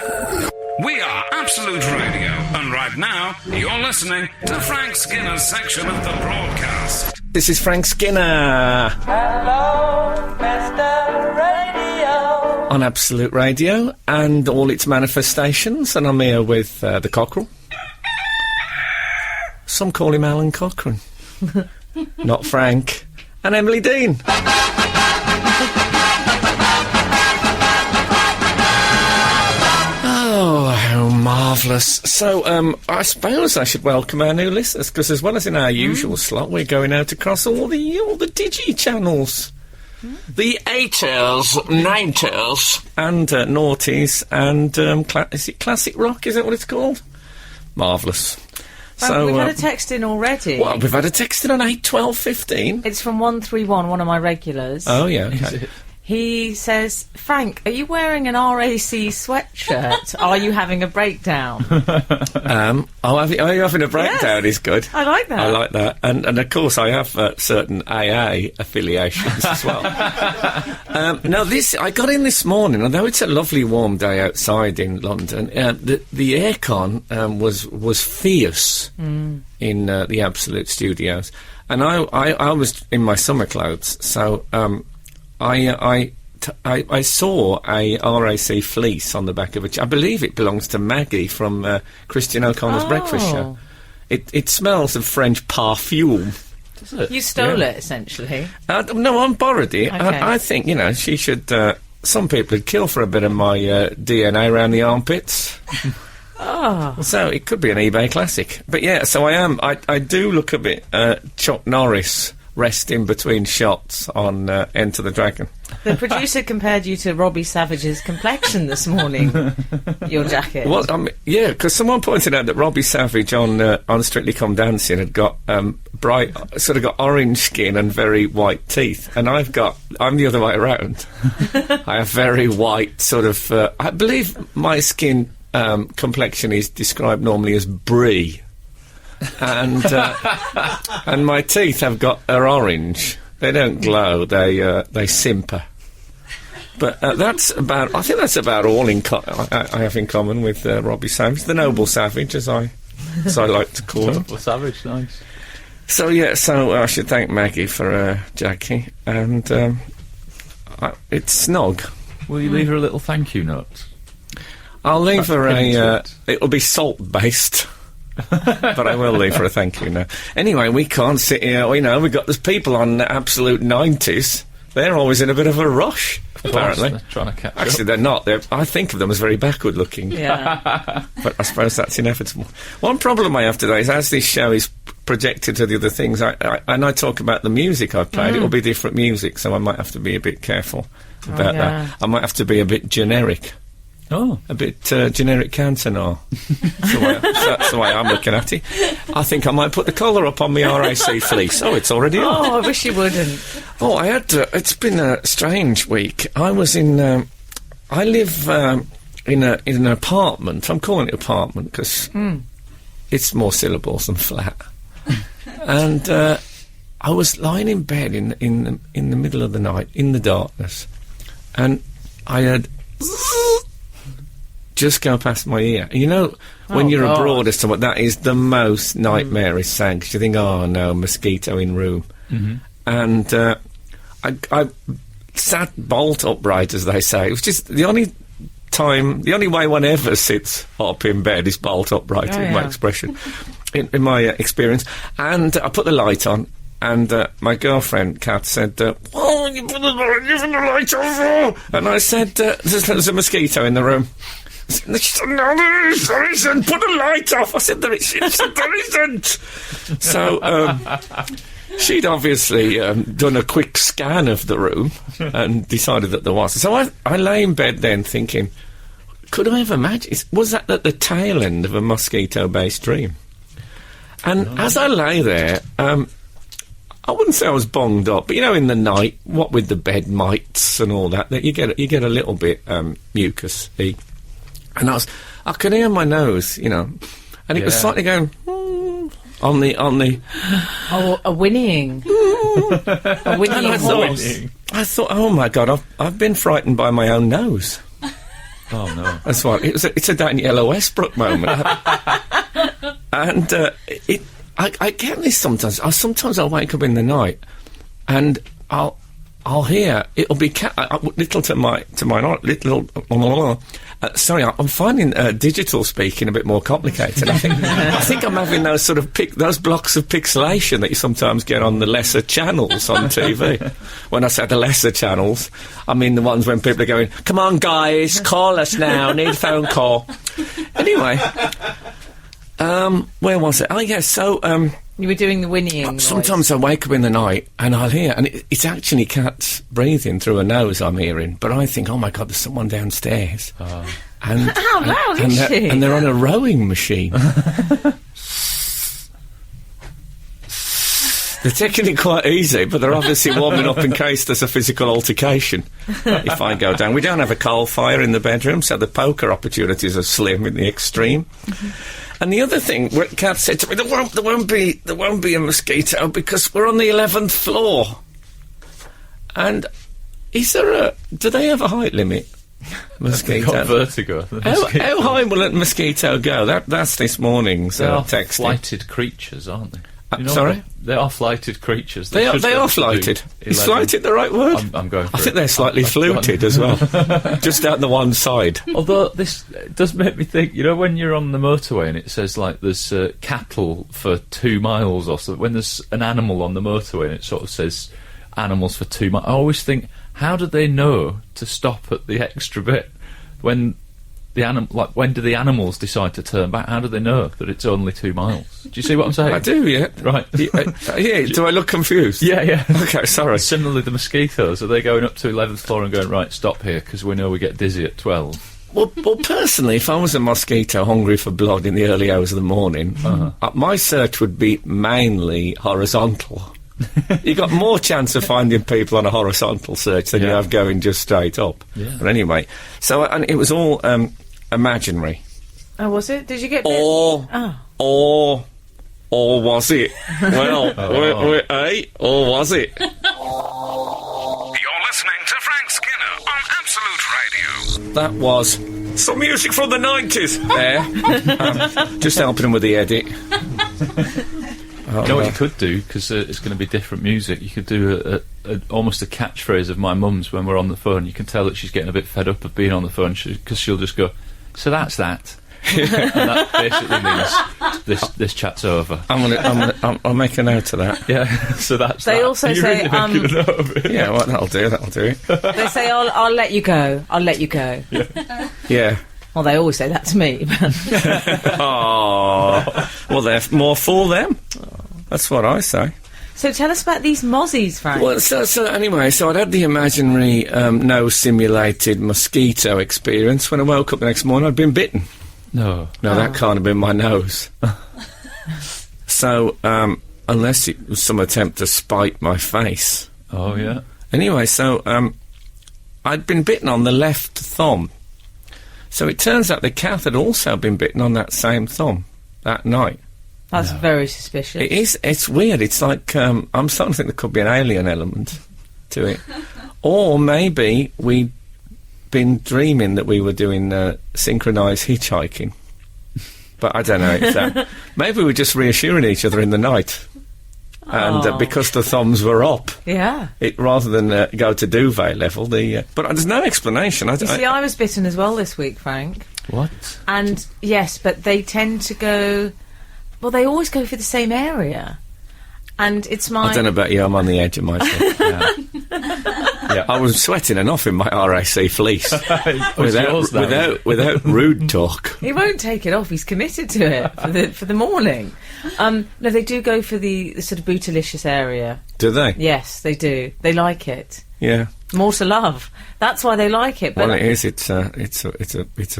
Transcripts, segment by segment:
We are Absolute Radio, and right now, you're listening to Frank Skinner's section of the broadcast. This is Frank Skinner. Hello, Mr. Radio. On Absolute Radio and all its manifestations, and I'm here with the cockerel. Some call him Alan Cochrane. Not Frank. And Emily Dean. Oh, how marvellous. So, I suppose I should welcome our new listeners, because as well as in our usual slot, we're going out across all the digi channels. The 80s, 90s, and noughties, and is it classic rock, is that what it's called? Marvellous. So, we've had a text in already. Well, we've had a text in on 8, 12, 15. It's from 131, one of my regulars. Oh, yeah, okay. He says, Frank, are you wearing an RAC sweatshirt? Are you having a breakdown? Are you having a breakdown? Yes. Is good. I like that. I like that. And of course, I have certain AA affiliations as well. Now, I got in this morning, although it's a lovely warm day outside in London, the aircon was fierce in the Absolute Studios. And I was in my summer clothes, so... I saw a RAC fleece on the back of I believe it belongs to Maggie from Christian O'Connor's Breakfast Show. It smells of French parfume. Does it? You stole it, essentially. No, I borrowed it. Okay. I think, she should... some people would kill for a bit of my DNA around the armpits. So it could be an eBay classic. But yeah, so I do look a bit Chuck Norris... resting between shots on Enter the Dragon. The producer compared you to Robbie Savage's complexion this morning, your jacket. Well, yeah, because someone pointed out that Robbie Savage on Strictly Come Dancing had got bright, sort of got orange skin and very white teeth, and I'm the other way around. I have very white sort of, I believe my skin complexion is described normally as brie. And my teeth are orange. They don't glow. They simper. But I think that's about all I have in common with Robbie Savage, the noble savage, as I like to call him. Noble savage, nice. So yeah, I should thank Maggie for Jackie, and it's snog. Will you leave her a little thank you note? I'll leave her it'll be salt based. But I will leave for a thank you now. Anyway, we can't sit here. We've got those people on the Absolute 90s. They're always in a bit of a rush, apparently. They're trying to catch Actually, up. they're not. I think of them as very backward looking. Yeah. But I suppose that's inevitable. One problem I have today is, as this show is projected to the other things, I talk about the music I've played, it will be different music, so I might have to be a bit careful about that. I might have to be a bit generic. Oh. A bit generic Cantona. That's the way I'm looking at it. I think I might put the collar up on my RAC fleece. Oh, it's already on. Oh, I wish you wouldn't. Oh, I had... it's been a strange week. I was in... I live in an apartment. I'm calling it apartment because it's more syllables than flat. And I was lying in bed in the middle of the night, in the darkness, and I had... just go past my ear. When you're abroad or something, that is the most nightmarish sound, because you think, oh no, mosquito in room. Mm-hmm. And I sat bolt upright, as they say. It was just the only way one ever sits up in bed is bolt upright, my expression, in my experience. And I put the light on, and my girlfriend, Kat, said, "Oh, you put the light on!" And I said, "There's a mosquito in the room." She said, "No, there isn't. Put the light off." I said, "There isn't." So she'd obviously done a quick scan of the room and decided that there was. So I lay in bed then thinking, could I have imagined? Was that at the tail end of a mosquito-based dream? And as I lay there, I wouldn't say I was bonged up, but in the night, what with the bed mites and all that you get a little bit mucus-y. And I could hear my nose, and it was slightly going on the. Oh, a whinnying. A whinnying horse. I thought, oh my God, I've been frightened by my own nose. Oh, no. That's why it's a Daniela Westbrook moment. And I get this sometimes. Sometimes I'll wake up in the night and I'll hear it'll be little to my little. Sorry, I'm finding digital speaking a bit more complicated. I think I'm having those sort of those blocks of pixelation that you sometimes get on the lesser channels on TV. When I say the lesser channels, I mean the ones when people are going, "Come on, guys, call us now. Need a phone call." Anyway, where was it? Oh, yes. So. You were doing the whinnying noise. Sometimes I wake up in the night and I'll hear, and it's actually cats breathing through a nose I'm hearing, but I think, oh my God, there's someone downstairs. And, How loud is she? And they're on a rowing machine. They're taking it quite easy, but they're obviously warming up in case there's a physical altercation if I go down. We don't have a coal fire in the bedroom, so the poker opportunities are slim in the extreme. And the other thing, Kat said to me, there won't be a mosquito because we're on the 11th floor. And do they have a height limit? Mosquito. They've got vertigo. How high will a mosquito go? That's this morning's They are texting. flighted creatures, aren't they? Sorry? They are flighted creatures. They are flighted. Is flighted the right word? I'm going for I think they're slightly fluted as well. Just down the one side. Although this does make me think, when you're on the motorway and it says, like, there's cattle for 2 miles or so, when there's an animal on the motorway and it sort of says animals for 2 miles, I always think, how do they know to stop at the extra bit when when do the animals decide to turn back? How do they know that it's only 2 miles? Do you see what I'm saying? I do, yeah. Right. Yeah, do I look confused? Yeah. Okay, sorry. Similarly, the mosquitoes, are they going up to 11th floor and going, right, stop here, because we know we get dizzy at 12? Well, personally, if I was a mosquito hungry for blood in the early hours of the morning, my search would be mainly horizontal. You got more chance of finding people on a horizontal search than you have going just straight up. Yeah. But anyway, so and it was all imaginary. Oh, was it? Did you get? Or was it? Well, or was it? You're listening to Frank Skinner on Absolute Radio. That was some music from the 90s there. Just helping him with the edit. You know what you could do, because it's going to be different music, you could do almost a catchphrase of my mum's when we're on the phone. You can tell that she's getting a bit fed up of being on the phone, because she'll just go, so that's that. And that basically means this chat's over. I'll make a note of that. Yeah, so that's they that. also You're say, really making a note of it. Yeah, well, that'll do. They say, I'll let you go. I'll let you go. Yeah. Well, they always say that to me. Oh, well, they're more for them. That's what I say. So tell us about these mozzies, Frank. Well, so anyway, I'd had the imaginary nose-simulated mosquito experience. When I woke up the next morning, I'd been bitten. No, that can't have been my nose. So, unless it was some attempt to spite my face. Oh, yeah. Anyway, so I'd been bitten on the left thumb. So it turns out the cat had also been bitten on that same thumb that night. That's very suspicious. It is. It's weird. It's like I'm starting to think there could be an alien element to it, or maybe we'd been dreaming that we were doing synchronised hitchhiking. But I don't know if that. Maybe we're just reassuring each other in the night, and because the thumbs were up, rather than go to duvet level. But there's no explanation. You see, I was bitten as well this week, Frank. What? And yes, but they tend to go. Well, they always go for the same area. And it's my... I don't know about you, I'm on the edge of myself. Yeah, I was sweating enough in my RAC fleece. without rude talk. He won't take it off, he's committed to it for the morning. No, they do go for the sort of bootylicious area. Do they? Yes, they do. They like it. Yeah. More to love. That's why they like it. But well, it is. It's a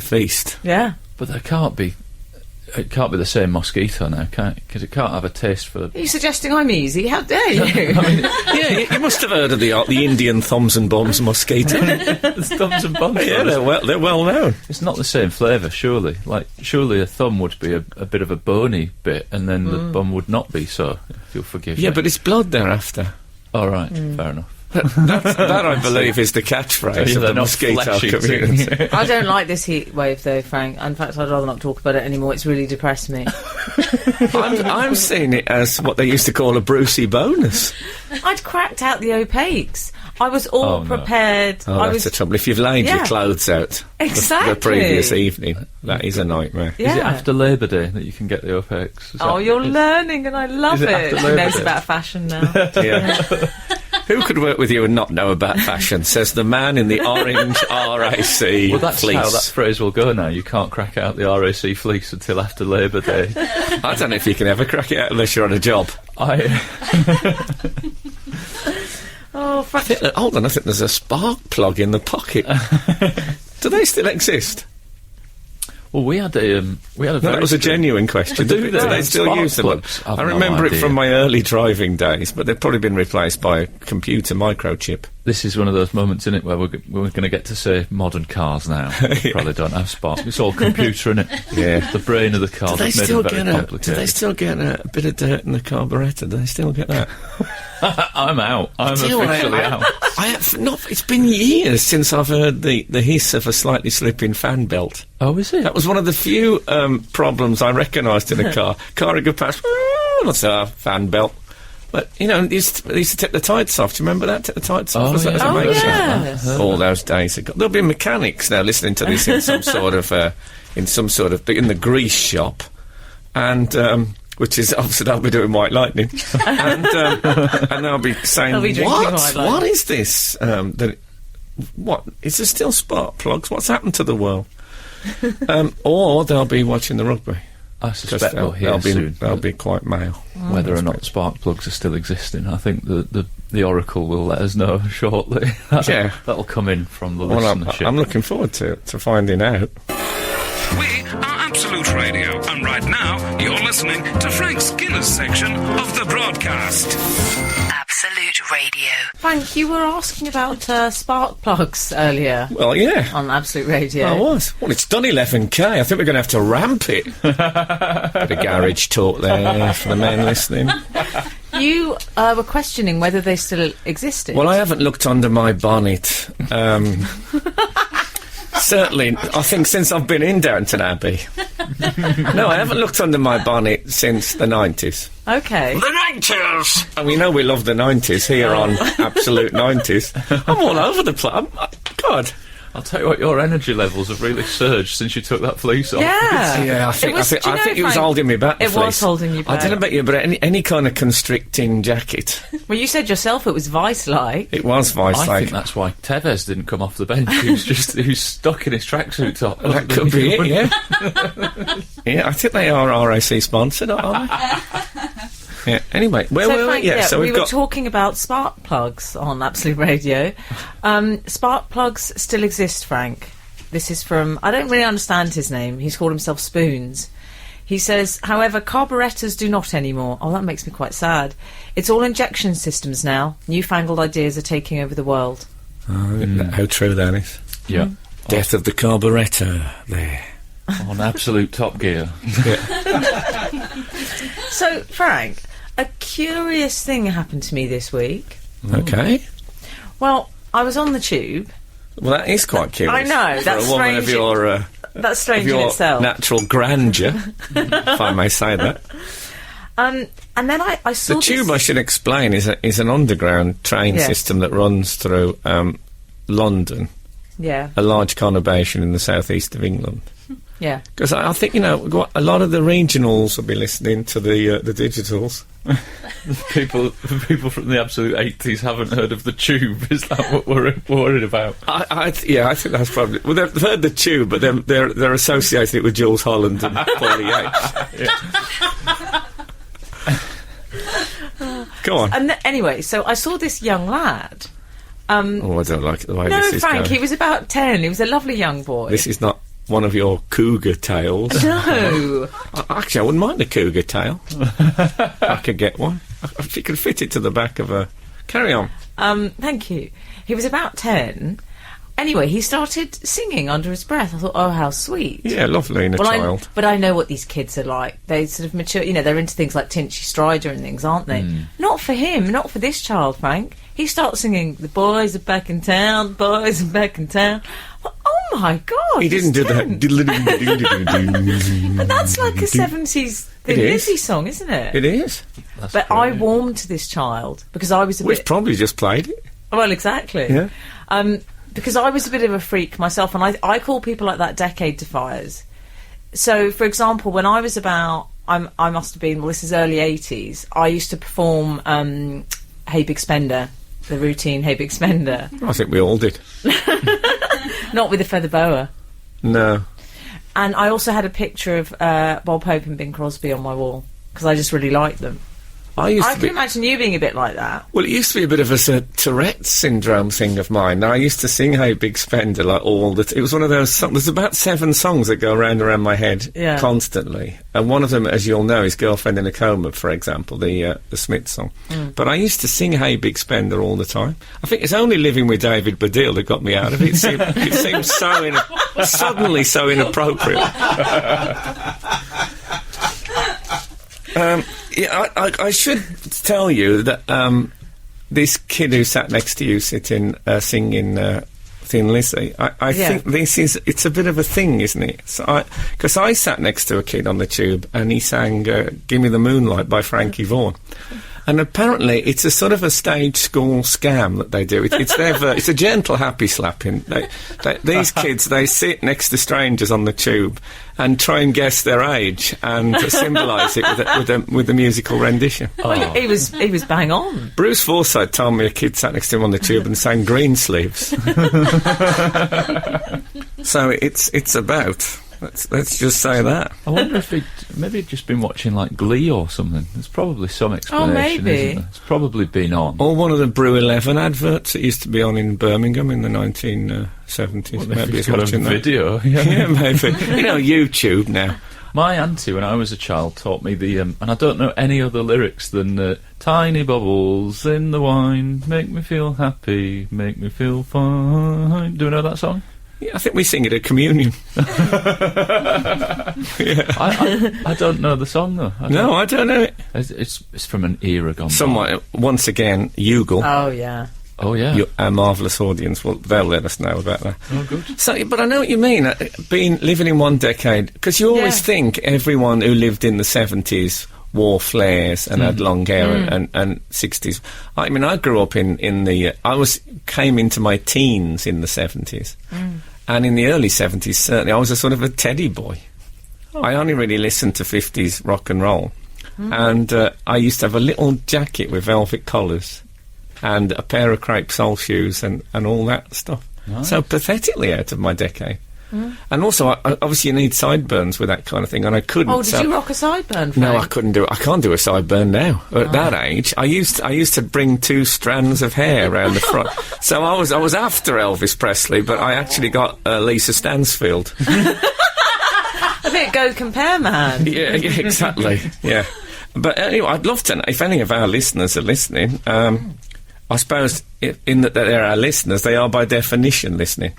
feast. Yeah. But there can't be... It can't be the same mosquito now, can it? Because it can't have a taste for... Are you suggesting I'm easy? How dare you? I mean, yeah, you must have heard of the Indian thumbs and bums mosquito. Thumbs and bums. Yeah, they're well known. It's not the same flavour, surely. Like, surely a thumb would be a bit of a bony bit, and then the bum would not be. So, if you'll forgive me. Yeah, but it's blood thereafter. All right, fair enough. That I believe is the catchphrase Yeah, of they're the not mosquito flesh-eating. community. I don't like this heat wave, though, Frank. In fact, I'd rather not talk about it anymore. It's really depressed me. I'm seeing it as what they used to call a Brucey bonus. I'd cracked out the opaques. I was all Oh, no. prepared. Oh, I that's was the trouble. If you've laid your Yeah. clothes out Exactly. the previous evening, that is a nightmare. Yeah. Is it after Labour Day that you can get the OPEX? Oh, you're learning, and I love Is it it. after He Labour knows Day? about fashion now. Yeah. Who could work with you and not know about fashion? Says the man in the orange RAC Well, that's fleece. how that phrase will go now. You can't crack out the RAC fleece until after Labour Day. I don't know if you can ever crack it out unless you're on a job. Oh, Frank. Hold on, I think there's a spark plug in the pocket. Do they still exist? Well, we had a No, very that was a genuine question. Do they? still Spark use them? plugs? I've I no remember it idea. from my early driving days, but they've probably been replaced by a computer microchip. This is one of those moments in it where we're going to get to say modern cars now. Probably don't have spark. It's all computer in it. Yeah. The brain of the car. Do they They've made still it very get complicated. do they still get a bit of dirt in the carburettor? Do they still get that? I'm out. I'm Do you know what, officially out. I have not. It's been years since I've heard the hiss of a slightly slipping fan belt. Oh, is it? That was one of the few problems I recognised in a car. Car would go past, what's a fan belt? But, you know, they used to take the tights off. Do you remember that? Take the tights off? Oh, Was that as a yeah. Oh, makeshift? yes. All those days ago. There'll be mechanics now listening to this in some sort of, in the grease shop. And, which is obviously they'll be doing White Lightning, and they'll be saying, They'll be drinking "What? White Lightning. What is this? What is there still spark plugs? What's happened to the world?" Or they'll be watching the rugby. I 'Cause suspect we'll hear soon they'll be quite male. whether or not spark plugs are still existing. I think the Oracle will let us know shortly. Yeah. That'll come in from the Well, listenership. I'm looking forward to finding out. We are Absolute Radio, and right now you're listening to Frank Skinner's section of the broadcast. Absolute Radio. Frank, you were asking about spark plugs earlier Well, yeah. on Absolute Radio. I was. Well, it's done 11k. I think we're going to have to ramp it. Bit of garage talk there for the men listening. You were questioning whether they still existed. Well, I haven't looked under my bonnet. Certainly, I think since I've been in Downton Abbey. No, I haven't looked under my bonnet since the 90s. Okay. The 90s! And we know we love the 90s here on Absolute 90s. I'm all over the place. God. I'll tell you what, your energy levels have really surged since you took that fleece off. Yeah. Yeah, I think do you know, it was Frank, holding me back. the it was fleece. holding you I don't know back. about you, but any kind of constricting jacket, Well, you said yourself it was vice-like. it was I vice-like. think that's why Tevez didn't come off the bench. He was stuck in his tracksuit top. That could be it, yeah. Yeah, I think they are RAC sponsored, aren't they? Yeah. Anyway, where were Frank, we? Yeah, so we we've were got. talking about spark plugs on Absolute Radio. Spark plugs still exist, Frank. This is from... I don't really understand his name. He's called himself Spoons. He says, however, carburettors do not anymore. Oh, that makes me quite sad. It's all injection systems now. Newfangled ideas are taking over the world. How true that is. Yeah. Death of the carburettor there. On absolute top gear. So, Frank, a curious thing happened to me this week. Okay. Well, I was on the tube. Well, that is quite curious. I know, that's for a woman of strange. your, That's strange in your itself. natural grandeur, if I may say that. And then I saw The tube, this... I should explain, is an underground train Yes. system that runs through London, Yeah, a large conurbation in the southeast of England. yeah. Because I think, you know, a lot of the regionals will be listening to the digitals. People from the absolute 80s haven't heard of the tube. Is that what we're worried about? I think that's probably... Well, they've heard the tube, but they're associating it with Jules Holland and Paulie Yates. Go on. And anyway, so I saw this young lad. Oh, I don't like the way No, this is Frank, going. he was about 10. He was a lovely young boy. This is not one of your cougar tales. No. Actually, I wouldn't mind a cougar tail. I could get one. If you could fit it to the back of a... Carry on. Thank you. He was about 10. Anyway, he started singing under his breath. I thought, oh, how sweet. Yeah, lovely in a child. But I know what these kids are like. They sort of mature, you know, they're into things like Tinchy Strider and things, aren't they? Not for him, not for this child, Frank. he starts singing, "The boys are back in town, boys are back in town." Well, oh my God! He didn't do that. But that's like a 70s Thin It is. Lizzy song, isn't it? It is. That's But great. I warmed to this child because I was a We've bit... probably just played it. Well, exactly. Yeah. Because I was a bit of a freak myself, and I call people like that decade defiers. So, for example, when I was about... I must have been... Well, this is early 80s. I used to perform Hey Big Spender, the routine Hey Big Spender. I think we all did. Not with a feather boa. No. And I also had a picture of Bob Hope and Bing Crosby on my wall because I just really liked them. I can imagine you being a bit like that. Well, it used to be a bit of a Tourette's syndrome thing of mine. I used to sing Hey Big Spender like all the... It was one of those songs... There's about 7 songs that go around my head constantly. And one of them, as you'll know, is Girlfriend in a Coma, for example, the Smiths song. But I used to sing Hey Big Spender all the time. I think it's only living with David Baddiel that got me out of it. It seemed so... suddenly so inappropriate. I should tell you that this kid who sat next to you singing Thin Lizzy, I think it's a bit of a thing, isn't it? Because I sat next to a kid on the tube and he sang Give Me the Moonlight by Frankie Vaughan. And apparently it's a sort of a stage school scam that they do. It's it's a gentle happy slapping. These kids, they sit next to strangers on the tube and try and guess their age and symbolise it with a musical rendition. Well, he was bang on. Bruce Forsyth told me a kid sat next to him on the tube and sang Greensleeves. So it's about... Let's just say that. I wonder if he'd just been watching like Glee or something. There's probably some explanation. maybe. Isn't there? It's probably been on. Or one of the Brew 11 adverts that used to be on in Birmingham in the 1970s. Well, maybe he's he's got watching a that. video. Yeah, maybe. YouTube now. My auntie, when I was a child, taught me the, and I don't know any other lyrics than "Tiny bubbles in the wine make me feel happy, make me feel fine." Do you know that song? Yeah, I think we sing it at communion. I don't know the song though. I don't know it. It's from an era gone by. Someone, once again, Yougle. Oh, yeah. Oh yeah. Our marvellous audience, they'll let us know about that. Oh, good. So, but I know what you mean. Living in one decade, because you always think everyone who lived in the 70s wore flares and had long hair and 60s. I mean, I grew up in the... came into my teens in the 70s. And in the early 70s, certainly, I was a sort of a teddy boy. I only really listened to 50s rock and roll. And I used to have a little jacket with velvet collars and a pair of crepe sole shoes and all that stuff. Nice. So pathetically out of my decade. And also, obviously, you need sideburns with that kind of thing, and I couldn't. Oh, did you rock a sideburn, Frank? No, I couldn't do it. I can't do a sideburn now. At that age, I used to bring 2 strands of hair around the front. So I was after Elvis Presley, but I actually got Lisa Stansfield. A bit go compare, man. Yeah, exactly. Yeah. But anyway, I'd love to know if any of our listeners are listening. I suppose in that they're our listeners, they are by definition listening.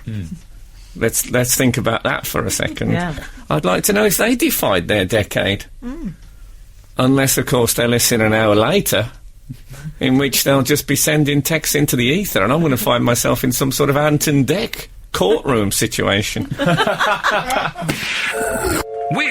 Let's think about that for a second. Yeah. I'd like to know if they defied their decade. Unless, of course, they listen an hour later, in which they'll just be sending texts into the ether, and I'm going to find myself in some sort of Anton Deck courtroom situation. We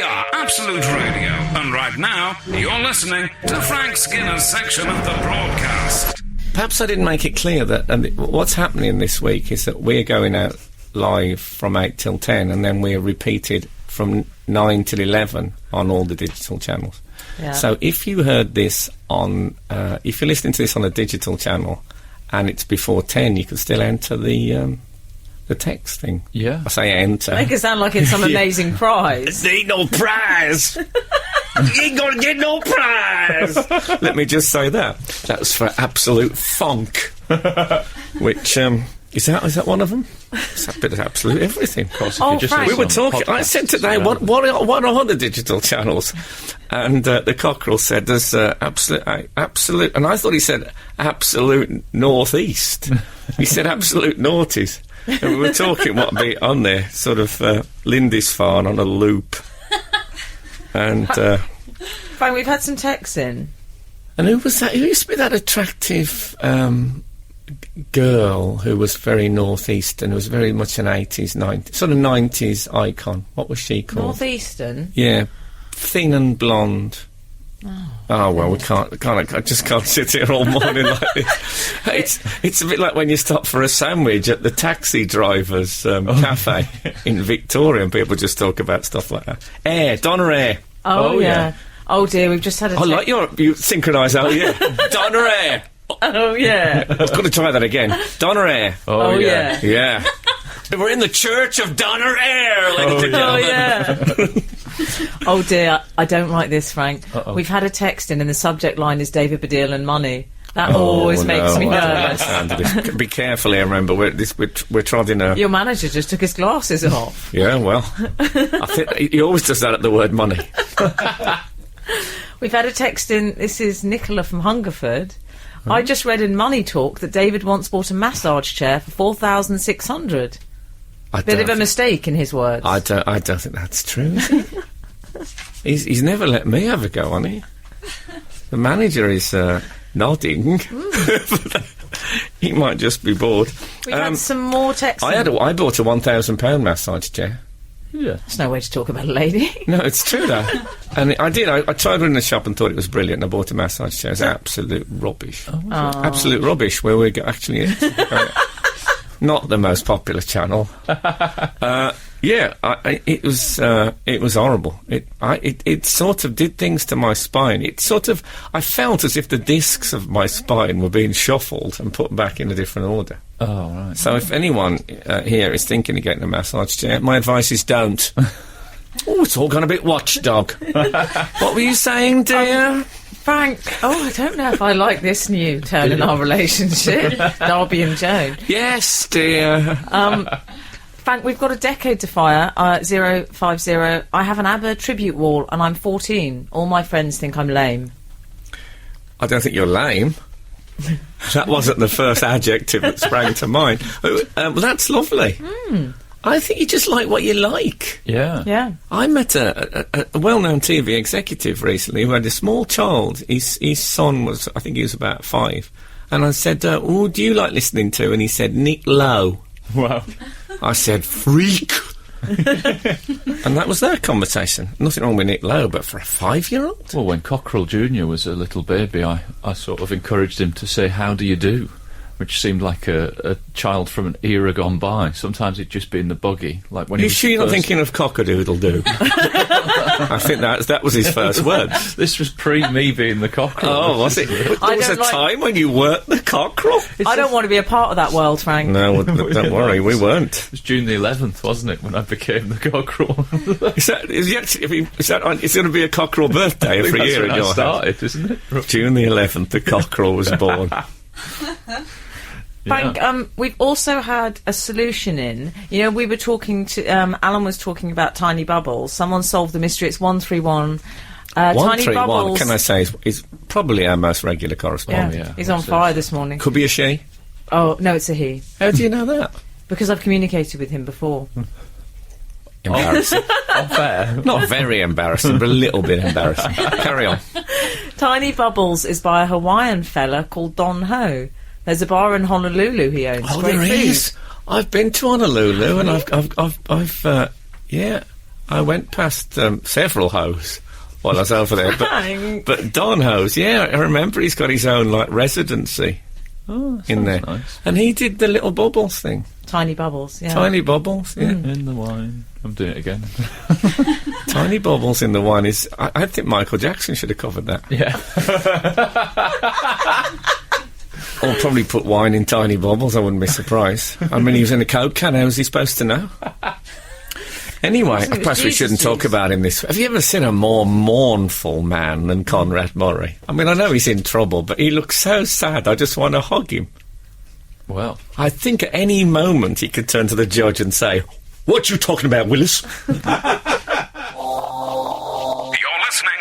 are Absolute Radio, and right now, you're listening to Frank Skinner's section of the broadcast. Perhaps I didn't make it clear that what's happening this week is that we're going out live from 8 till 10, and then we're repeated from 9 till 11 on all the digital channels. Yeah. So if you heard this on, if you're listening to this on a digital channel and it's before 10, you can still enter the text thing. Yeah. I say enter. Make it sound like it's some amazing prize. Ain't no prize. You ain't gonna get no prize. Let me just say that. That's for Absolute Funk. Which, is that one of them? It's a bit of absolute everything. Of course, Oh, Frank. we were talking. I said today, what are the digital channels? And the cockerel said there's absolute, and I thought he said absolute northeast. He said absolute noughties. And we were talking what would be on there, sort of Lindisfarne on a loop. And Frank, we've had some texts in. who was that? Who used to be that attractive girl who was very northeastern, who was very much an 80s, 90s, sort of 90s icon. What was she called? Northeastern? Yeah, thin and blonde. Oh well, we can't. I just can't sit here all morning like this. It's a bit like when you stop for a sandwich at the taxi driver's cafe in Victoria, and people just talk about stuff like that. Donna Air. Oh yeah. Oh dear, we've just had a. I like you synchronise. Oh yeah, Donna Air. Oh yeah. I've got to try that again. Donna Air. Oh yeah. Yeah. We're in the church of Donna Air, ladies and Oh gentlemen. yeah. Oh dear, I don't like this, Frank. Uh-oh. We've had a text in, and the subject line is David Baddiel and money. That always makes me nervous. Be careful here, remember, we're trodding a... Your manager just took his glasses off. Yeah, well, I think he always does that at the word money. We've had a text in, this is Nicola from Hungerford. I just read in Money Talk that David once bought a massage chair for 4,600. Bit of a mistake in his words. I don't think that's true, is it? He's never let me have a go on it. The manager is nodding. He might just be bored. We've had some more texts. I bought a £1,000 massage chair. Yeah. That's no way to talk about a lady. No, it's true though. And I tried one in the shop and thought it was brilliant, and I bought a massage chair. It's absolute rubbish. Absolute rubbish, where we go, actually not the most popular channel. It was horrible. It sort of did things to my spine. I felt as if the discs of my spine were being shuffled and put back in a different order. Oh, right. So if anyone here is thinking of getting a massage chair, my advice is don't. Oh, it's all gone a bit watchdog. What were you saying, dear? Frank, I don't know if I like this new turn in our relationship. Darby and Joan. Yes, dear. Frank, we've got a decade Defier, 050. I have an ABBA tribute wall and I'm 14. All my friends think I'm lame. I don't think you're lame. That wasn't the first adjective that sprang to mind. Well, that's lovely. I think you just like what you like. Yeah. Yeah. I met a well-known TV executive recently who had a small child. His son was, I think he was about 5. And I said, do you like listening to? And he said, Nick Lowe. Wow. I said, freak. And that was their conversation. Nothing wrong with Nick Lowe, but for a 5-year-old? Well, when Cockerel Jr. was a little baby, I sort of encouraged him to say, how do you do? Which seemed like a child from an era gone by. Sometimes it'd just be in the buggy, like when he was sure you're not thinking of cock-a-doodle-doo? I think that was his first words. This was pre-me being the cockerel. Oh, was it? There was a time when you weren't the cockerel? I don't want to be a part of that world, Frank. No, don't worry, we weren't. It was June the 11th, wasn't it, when I became the cockerel? It's going to be a cockerel birthday every year in your started, isn't it? June the 11th, the cockerel was born. Frank, we've also had a solution in. You know, we were talking to... Alan was talking about tiny bubbles. Someone solved the mystery. It's 131. 131, can I say, is probably our most regular correspondent. Yeah, he's on fire this morning. Could be a she. Oh, no, it's a he. How do you know that? Because I've communicated with him before. Embarrassing. Unfair. Not very embarrassing, but a little bit embarrassing. Carry on. Tiny Bubbles is by a Hawaiian fella called Don Ho. There's a bar in Honolulu he owns. Oh, Great there food. is. I've been to Honolulu, and I went past several hoes while I was over there. But Don Ho's, I remember he's got his own residency in there, nice. And he did the little bubbles thing. Tiny Bubbles, yeah. Tiny bubbles, yeah. In the wine. I'm doing it again. Tiny bubbles in the wine is. I think Michael Jackson should have covered that. Yeah. Or probably put wine in tiny bubbles, I wouldn't be surprised. I mean, he was in a Coke can, how was he supposed to know? Anyway, perhaps we shouldn't talk about him this way. Have you ever seen a more mournful man than Conrad Murray? I mean, I know he's in trouble, but he looks so sad, I just want to hug him. Well, I think at any moment he could turn to the judge and say, "What you talking about, Willis?" You're listening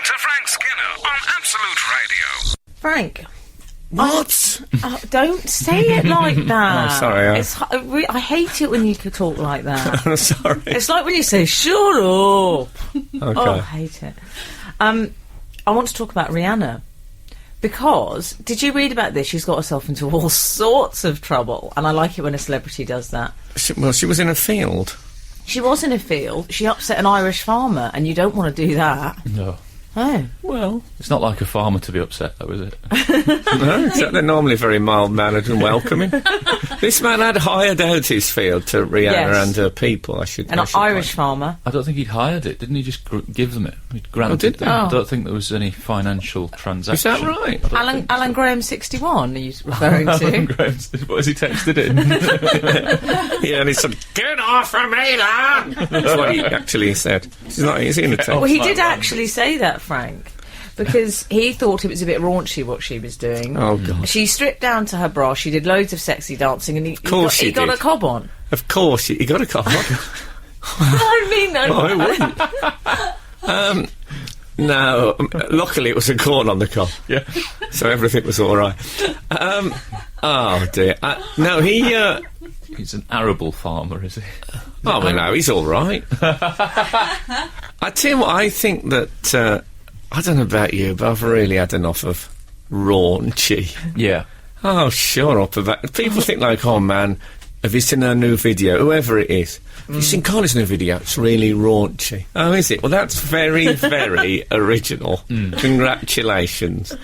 to Frank Skinner on Absolute Radio. Frank. What? Don't say it like that. Oh, sorry. I hate it when you could talk like that. I'm sorry. It's like when you say, shut up. Okay. Oh, I hate it. I want to talk about Rihanna. Because, did you read about this? She's got herself into all sorts of trouble, and I like it when a celebrity does that. She was in a field. She was in a field, she upset an Irish farmer, and you don't want to do that. No. Oh. Well, It's not like a farmer to be upset, though, is it? no, except they're normally very mild-mannered and welcoming. This man had hired out his field to Rihanna Yes. and her people, I should An Irish farmer. I don't think he'd hired it. Didn't he just give them it? He'd granted did they? them. Oh. I don't think there was any financial transaction. Is that right? I don't think so. Alan Graham 61, are you referring Alan to? Graham, what has he texted in? Yeah, and he said, "Get off of me, lad!" That's what he actually said. Is he in the text? Well, he Like did that. actually say that, Frank, because he thought it was a bit raunchy what she was doing. Oh, God. She stripped down to her bra, she did loads of sexy dancing, and he she got did. a cob on. Of course, he got a cover. I mean, no. I wouldn't. No, luckily it was a corn on the cob, Yeah. so everything was all right. Oh dear. No, he. He's an arable farmer, is he? Oh, well, no, he's all right. I tell you what, I think that I don't know about you, but I've really had enough of raunchy. Yeah. Oh, shut up about. People think like, oh man, have you seen her new video? Whoever it is. Have you seen Carly's new video? It's really raunchy. Oh, is it? Well, that's very, very original. Congratulations.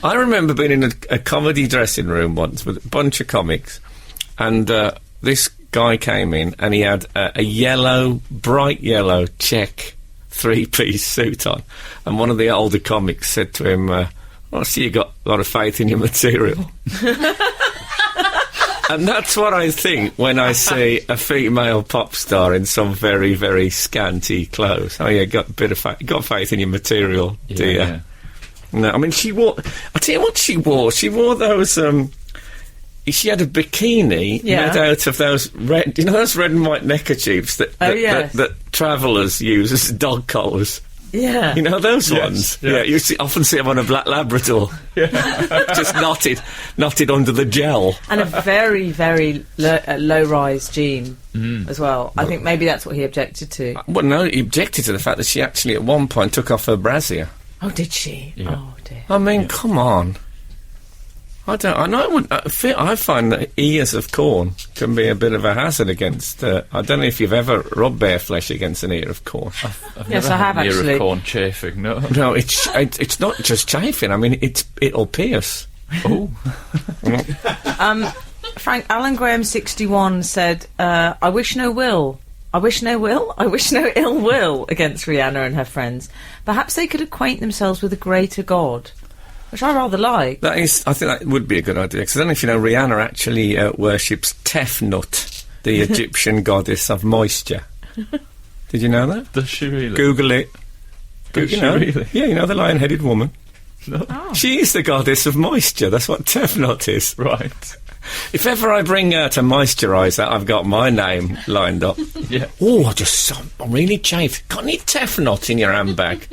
I remember being in a comedy dressing room once with a bunch of comics, and this guy came in and he had a yellow, bright yellow check three-piece suit on, and one of the older comics said to him, I see you got a lot of faith in your material. And that's what I think when I see a female pop star in some very, very scanty clothes. Oh, yeah, got faith in your material, do you? Yeah. No, I mean, she wore... I'll tell you what she wore. She wore those... she had a bikini made out of those red... You know those red and white neckerchiefs that travellers use as dog collars? Yeah. You know those Yes, ones? yeah. Yeah, you often see them on a black Labrador. Just knotted under the gel. And a very, very low-rise jean as well. I think maybe that's what he objected to. Well, no, he objected to the fact that she actually at one point took off her brassiere. Oh, did she? Yeah. Oh, dear. I mean, come on. I know. I find that ears of corn can be a bit of a hazard against. I don't know if you've ever rubbed bare flesh against an ear of corn. I've Yes, never I have had an ear actually. of corn chafing, no. No, it's not just chafing. I mean, it'll pierce. Oh. Frank, Alan Graham 61 said, I wish no ill will against Rihanna and her friends. Perhaps they could acquaint themselves with a greater God. Which I rather like. I think that would be a good idea, because I don't know if you know, Rihanna actually worships Tefnut, the Egyptian goddess of moisture. Did you know that? Does she really? Google it. Does You she know? really? Yeah, you know the lion-headed woman. No. She is the goddess of moisture. That's what Tefnut is. Right. If ever I bring her to moisturise that, I've got my name lined up. Yeah. Oh, I'm really chafed. Got any Tefnut in your handbag?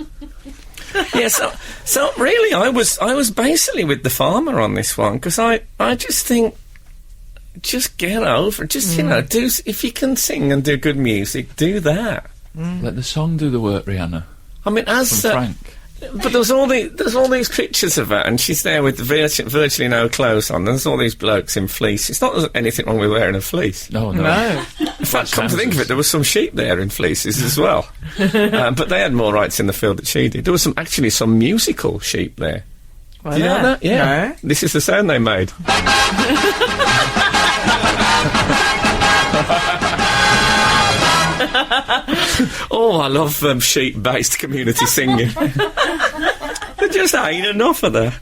Yeah, so really, I was basically with the farmer on this one, because I just think, just get over it. Just, you know, if you can sing and do good music, do that. Let the song do the work, Rihanna. I mean, as From Frank. but there's all these pictures of her, and she's there with virtually no clothes on. There's all these blokes in fleece. It's not there's anything wrong with wearing a fleece. No. In fact, come to think of it, there were some sheep there in fleeces as well. But they had more rights in the field than she did. There was some musical sheep there. Well, Do you know that? Yeah. No. This is the sound they made. Oh, I love sheep-based community singing. There just ain't enough of that.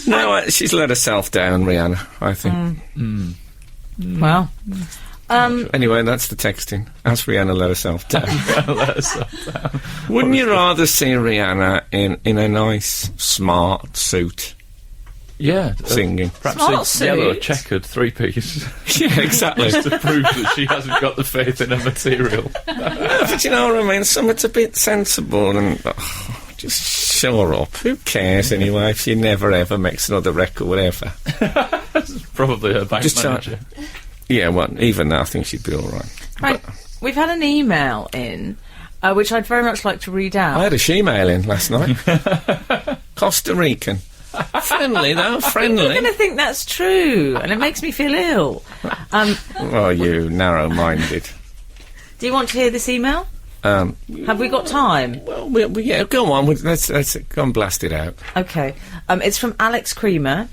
No, she's let herself down, Rihanna, I think. Well. Anyway, that's the texting. As Rihanna let herself down. Wouldn't you rather see Rihanna in a nice, smart suit Yeah. singing? Perhaps Smart a yellow suit. checkered three-piece. Yeah, exactly. Just to prove that she hasn't got the faith in her material. But you know what I mean? Something's a bit sensible and... just shut up. Who cares anyway if she never ever makes another record, whatever? Probably her bank Just manager. Yeah, well, even now I think she'd be all right. Frank, we've had an email in, which I'd very much like to read out. I had a she-mail in last night. Costa Rican. Friendly, though, friendly. You're going to think that's true, and it makes me feel ill. Oh, you narrow-minded. Do you want to hear this email? Have we got time? Well, yeah, go on. Let's go and blast it out. Okay. It's from Alex Creamer.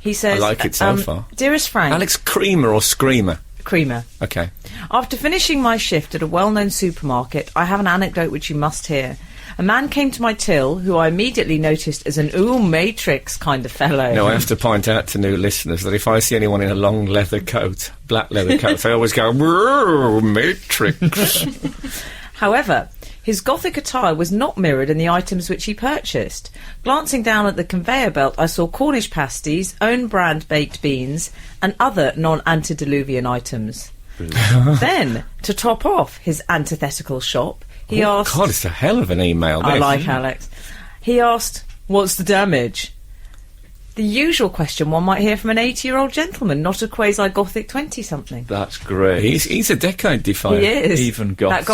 He says... I like it so far. Dearest Frank... Alex Creamer or Screamer? Creamer. Okay. After finishing my shift at a well-known supermarket, I have an anecdote which you must hear. A man came to my till, who I immediately noticed as an Matrix kind of fellow. No, I have to point out to new listeners that if I see anyone in a long leather coat, black leather coat, I always go, "Whoa, Matrix." However, his gothic attire was not mirrored in the items which he purchased. Glancing down at the conveyor belt, I saw Cornish pasties, own brand baked beans, and other non-antediluvian items. Then, to top off his antithetical shop, he asked... God, it's a hell of an email, this. I like Alex. He asked, "What's the damage?" The usual question one might hear from an 80-year-old gentleman, not a quasi-gothic 20-something. That's great. He's a decade defier. He is. Even goths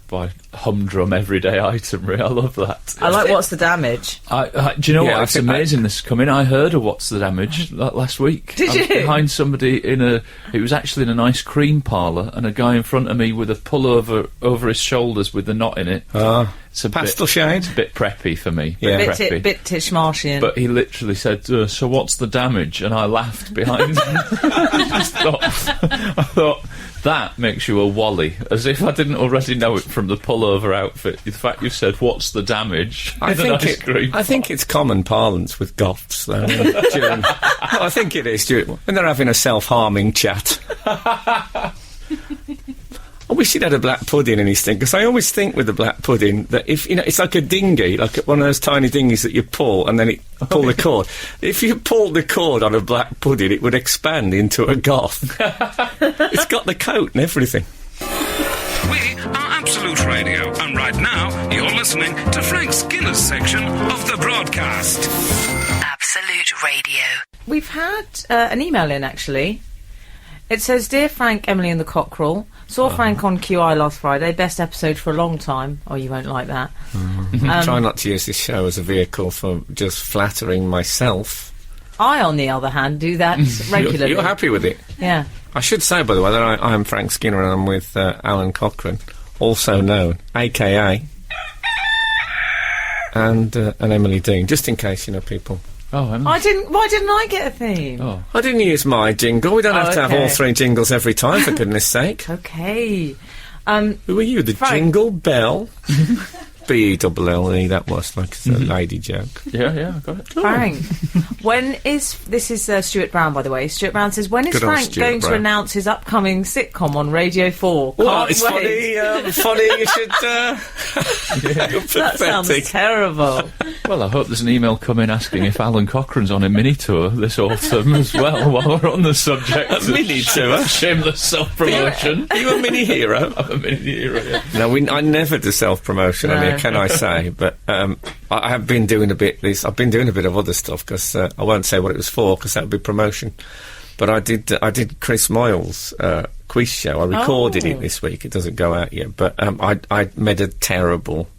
by humdrum everyday itemry. I love that. I like "What's the damage?" Do you know Yeah, what? It's amazing this has come in. I heard of What's the Damage last week. Did I was you? behind somebody it was actually in an ice cream parlour, and a guy in front of me with a pullover over his shoulders with the knot in it. It's a Pastel shade? It's a bit preppy for me. Yeah. Bit Tishmarshian. But he literally said, "So what's the damage?" And I laughed behind him. I thought, that makes you a wally. As if I didn't already know it from the pullover outfit. The fact you said, "What's the damage?" I think it's common parlance with goths, though. I think it is, when they're having a self-harming chat. I wish he'd had a black pudding in his thing, because I always think with the black pudding that if, it's like a dinghy, like one of those tiny dinghies that you pull and then pull the cord. If you pulled the cord on a black pudding, it would expand into a goth. It's got the coat and everything. We are Absolute Radio, and right now you're listening to Frank Skinner's section of the broadcast. Absolute Radio. We've had an email in, actually. It says, "Dear Frank, Emily and the Cockerel, saw Frank on QI last Friday, best episode for a long time." Oh, you won't like that. Try not to use this show as a vehicle for just flattering myself. I, on the other hand, do that regularly. You're happy with it? Yeah. I should say, by the way, that I'm Frank Skinner and I'm with Alan Cochrane, also known, a.k.a. and Emily Dean, just in case, people... Oh, Emily. Why didn't I get a theme? Oh. I didn't use my jingle. We don't have to have all three jingles every time, for goodness sake. Okay. Who are you? The Frank. Jingle Bell? B-E-double-L-E, that was like a lady joke. Yeah, I got it. Frank, this is Stuart Brown, by the way. Stuart Brown says, when is Good old Frank Stuart going Brown. to announce his upcoming sitcom on Radio 4? Well, Can't it's wait. funny you should... That sounds terrible. Well, I hope there's an email coming asking if Alan Cochrane's on a mini tour this autumn as well, while we're on the subject. A mini tour? Shameless self-promotion. Are you a mini hero? I'm a mini hero, yeah. No, I never do self-promotion on here, can I say? But I have been doing a bit of other stuff, because I won't say what it was for, because that would be promotion. But I did Chris Moyle's quiz show. I recorded it this week. It doesn't go out yet. But I made a terrible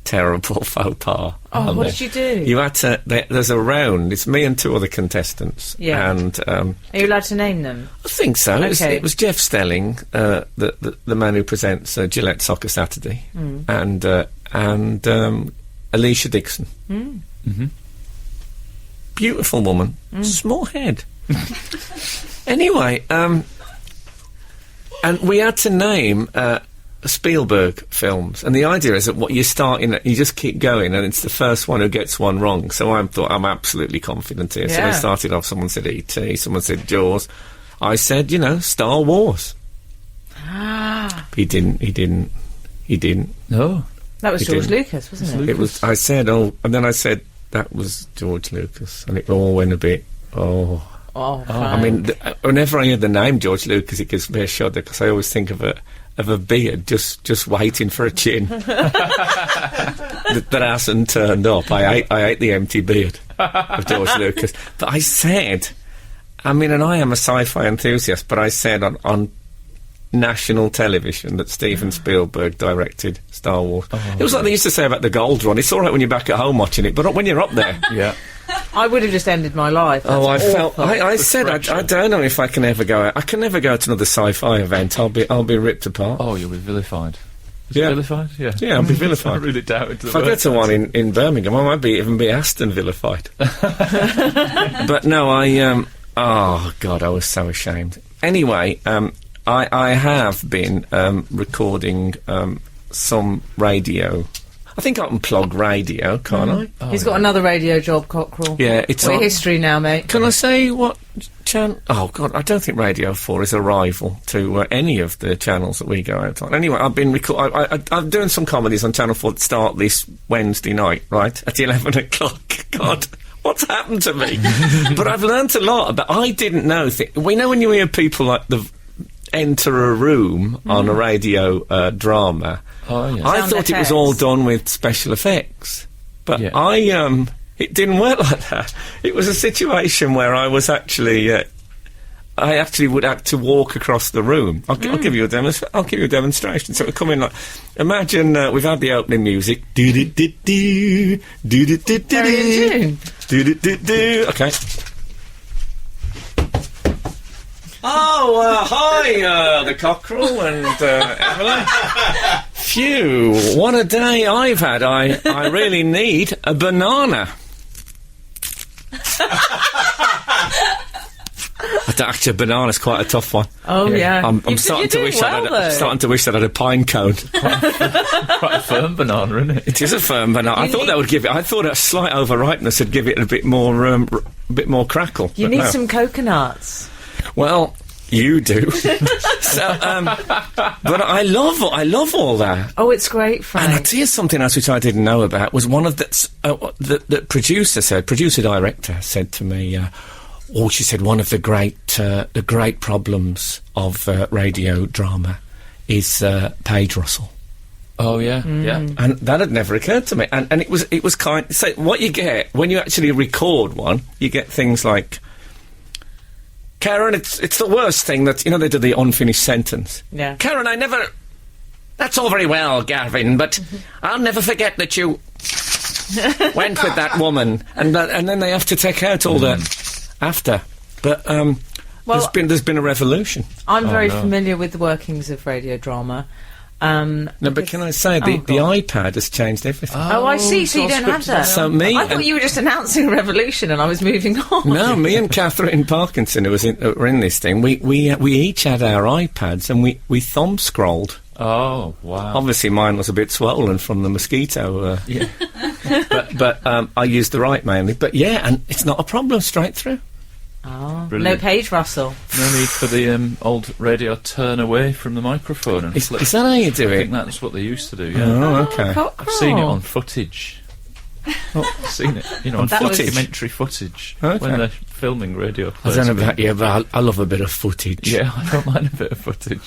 faux pas. Oh, what did you do? You had to... There's a round. It's me and two other contestants. Yeah. And... Are you allowed to name them? I think so. Okay. It was Jeff Stelling, the man who presents Gillette Soccer Saturday, and Alicia Dixon. Mm-hmm. Beautiful woman, small head. Anyway, and we had to name Spielberg films, and the idea is that what you start in, you just keep going, and it's the first one who gets one wrong. So I thought I'm absolutely confident here. So I started off. Someone said E.T., someone said Jaws. I said, Star Wars. He didn't. No. That was He George didn't. Lucas, wasn't it? It was. I said, and then I said that was George Lucas, and it all went a bit. Oh, I mean, whenever I hear the name George Lucas, it gives me a shudder, because I always think of a beard just waiting for a chin that hasn't turned up. I ate the empty beard of George Lucas. But I said, and I am a sci-fi enthusiast, but I said on national television that Steven Spielberg directed Star Wars. It was like they used to say about the Gold Run. It's all right when you're back at home watching it, but not when you're up there. Yeah. I would have just ended my life. Oh, I That's felt. awful. I said I don't know if I can ever go out. I can never go to another sci-fi event. I'll be ripped apart. Oh, you'll be vilified. Is Yeah. it vilified? Yeah. Yeah, I'll be I vilified. really doubted If I go to one in Birmingham, I might even be Aston vilified. But no, oh God, I was so ashamed. Anyway, I have been recording some radio. I think I can plug radio, can't I? He's got another radio job, Cockerel. Yeah, it's We're on- history now, mate. Can I say what channel? Oh God, I don't think Radio 4 is a rival to any of the channels that we go out on. Anyway, I've been I'm doing some comedies on Channel 4 that start this Wednesday night, right at 11 o'clock. God, what's happened to me? But I've learnt a lot. But I didn't know. We know when you hear people like enter a room on a radio drama. Oh, yeah. I Sound thought it was effects. all done with special effects, but Yeah. it didn't work like that. It was a situation where I was actually, I actually would have to walk across the room. I'll give you a demonstration. So it would come in like, imagine we've had the opening music. Do-do-do-do, do-do-do-do-do, Very in tune. do-do-do-do. Okay. Oh, hi, the cockerel and Emily. Phew, what a day I've had. I really need a banana. Actually, a banana's quite a tough one. Oh, yeah. I'm You're starting to doing wish well, I'm though. starting to wish that I had a pine cone. Quite a firm banana, isn't it? It is a firm banana. I thought that would give it. I thought a slight overripeness would give it a bit more crackle. You but need no. some coconuts. Well, you do. So, but I love all that. Oh, it's great, And Frank. I'll tell you something else which I didn't know about was one of the producer director said to me, she said one of the great problems of radio drama is Paige Russell. Oh, yeah. Yeah. And that had never occurred to me. And it was kind. So what you get when you actually record one, you get things like, Karen, it's the worst thing that they do the unfinished sentence. Yeah. Karen, I never. That's all very well, Gavin, but I'll never forget that you went with that woman, and then they have to take out all the after. But there's been a revolution. I'm very familiar with the workings of radio drama. No, but can I say the iPad has changed everything? Oh, I see. So you don't have that. So me I thought and- you were just announcing a revolution, and I was moving on. No, me and Catherine Parkinson, who were in this thing, we each had our iPads and we thumb scrolled. Oh, wow. Obviously, mine was a bit swollen from the mosquito. Yeah. but I used the right mainly. But yeah, and it's not a problem straight through. Oh, no Brilliant. Paige Russell. No need for the old radio turn away from the microphone and Is flip. that how you do I it? think that's what they used to do, yeah. Oh, okay. I've seen it on footage. I've seen it, on That was- documentary footage Okay. when they're filming radio I plays. don't know about you, but I love a bit of footage. Yeah, I don't mind a bit of footage.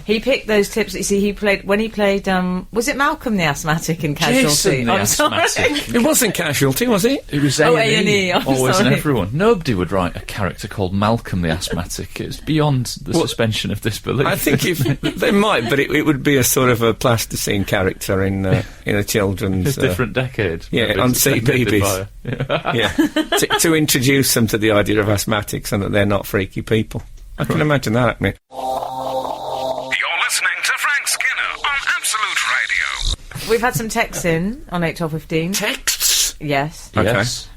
He picked those tips. You see, he played was it Malcolm the Asthmatic in Casualty? Jason the I'm sorry. Asthmatic. It wasn't Casualty, was it? It was Oh, A&E, A&E, I'm always sorry. and everyone. Nobody would write a character called Malcolm the Asthmatic. It's beyond the suspension of disbelief. I think they might, but it would be a sort of a plasticine character in a children's... a different decade. yeah, Maybe on it's the second CBeebies. Defier. Yeah. yeah, to introduce them to the idea of asthmatics and that they're not freaky people. I can imagine that happening. You're listening to Frank Skinner on Absolute Radio. We've had some texts in on 8:12:15. Texts? Yes. Okay. Yes.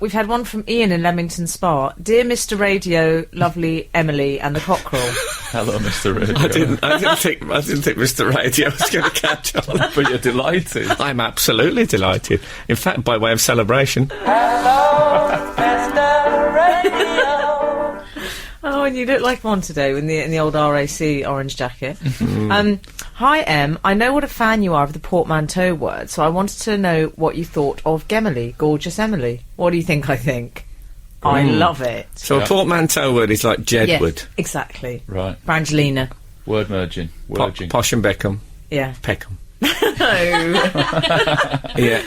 We've had one from Ian in Leamington Spa. Dear Mr. Radio, lovely Emily and the Cockerel. Hello, Mr. Radio. I didn't think Mr. Radio was going to catch on. But you're delighted. I'm absolutely delighted. In fact, by way of celebration. Hello, Mr. Radio. Oh, and you look like one today in the old RAC orange jacket. Hi, Em. I know what a fan you are of the portmanteau word, so I wanted to know what you thought of Gemily, gorgeous Emily. What do you think I think? I love it. So a portmanteau word is like Jedward. Yeah, exactly. Right. Brangelina. Word merging. Wordging. Posh and Beckham. Yeah. Peckham. No. Yeah.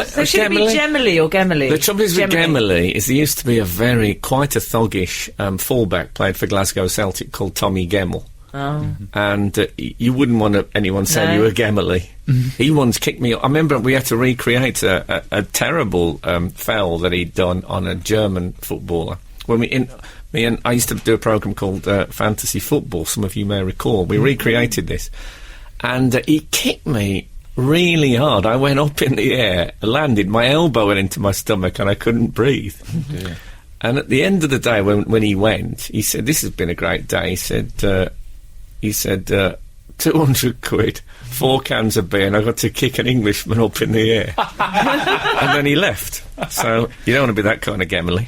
So should it be Gemily or Gemily? The trouble is with Gemily is there used to be quite a thuggish fullback played for Glasgow Celtic called Tommy Gemmell. Oh. And you wouldn't want anyone saying No. you were Gemily. He once kicked me. I remember we had to recreate a terrible foul that he'd done on a German footballer. When me and I used to do a programme called Fantasy Football, some of you may recall. We recreated this. And he kicked me really hard. I went up in the air, landed, my elbow went into my stomach, and I couldn't breathe. Yeah. And at the end of the day, when he went, he said, "This has been a great day." He said, 200 quid, 4 cans of beer, and I got to kick an Englishman up in the air. And then he left. So you don't want to be that kind of Gemily.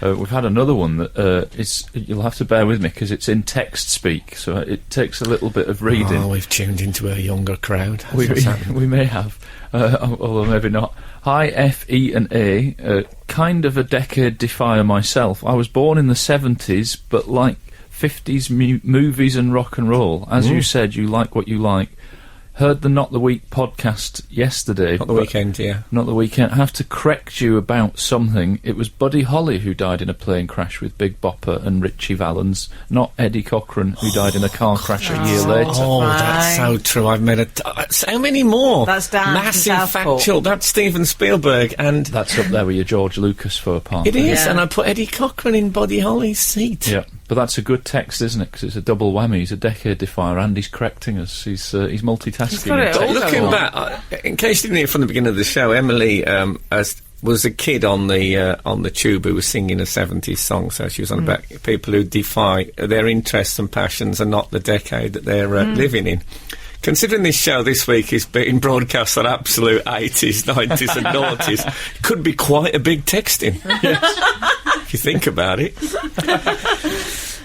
We've had another one that you'll have to bear with me because it's in text speak, so it takes a little bit of reading. Oh, we've tuned into a younger crowd. We may have, although maybe not. Hi, F, E and A. Kind of a decade defier myself. I was born in the 70s, but like 50s movies and rock and roll. As you said, you like what you like. Heard the Not the Week podcast yesterday. Not the weekend, yeah. Not the weekend. I have to correct you about something. It was Buddy Holly who died in a plane crash with Big Bopper and Richie Valens, not Eddie Cochran, who died in a car crash a year later. Oh, that's so true. I've made so many more. That's down to massive Southport. factual. That's Steven Spielberg, and That's up there with your George Lucas faux pas. it is. Yeah. And I put Eddie Cochran in Buddy Holly's seat. Yeah, but that's a good text, isn't it? Because it's a double whammy. He's a decade defier and he's correcting us. He's multitasking. He's got it all Looking on. back, in case you didn't hear from the beginning of the show, Emily was a kid on the tube who was singing a 70s song, so she was on about people who defy their interests and passions and not the decade that they're living in. Considering this show this week is being broadcast on absolute 80s, 90s and noughties, it could be quite a big texting. If you think about it.